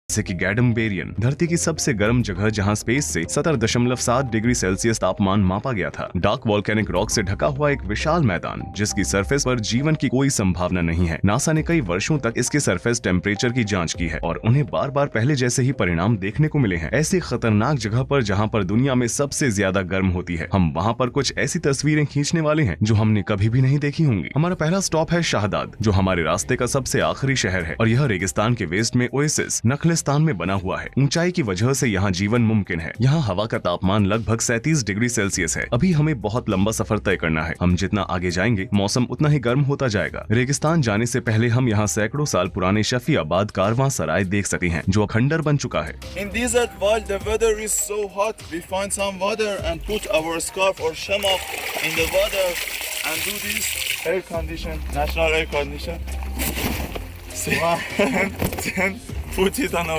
जैसे कि गैडम्बेरियन, धरती की सबसे गर्म जगह जहां स्पेस से 70.7 डिग्री सेल्सियस तापमान मापा गया था। डार्क वॉल्केनिक रॉक से ढका हुआ एक विशाल मैदान जिसकी सरफेस पर जीवन की कोई संभावना नहीं है। नासा ने कई वर्षों तक इसके सरफेस टेम्परेचर की जांच की है और उन्हें बार बार पहले जैसे ही परिणाम देखने को मिले हैं। ऐसी खतरनाक जगह पर जहां पर दुनिया में सबसे ज्यादा गर्म होती है, हम वहां पर कुछ ऐसी तस्वीरें खींचने वाले हैं जो हमने कभी भी नहीं देखी होंगी। हमारा पहला स्टॉप है शाहदाद, जो हमारे रास्ते का सबसे आखिरी शहर है और यह रेगिस्तान के वेस्ट में ओएसिस नखलिस्तान में बना हुआ है। ऊंचाई की वजह से यहाँ जीवन मुमकिन है। यहाँ हवा का तापमान लगभग 37 डिग्री सेल्सियस है। अभी हमें बहुत लंबा सफर तय करना है। हम जितना आगे जाएंगे मौसम उतना ही गर्म होता जाएगा। रेगिस्तान जाने से पहले हम यहाँ सैकड़ों साल पुराने शफीआबाद कारवां सराय देख सकते हैं जो खंडर बन चुका है। In desert, while the weather is so hot, we find some water and put our scarf or shamak in the water and do this air condition, national air condition. Then put it on our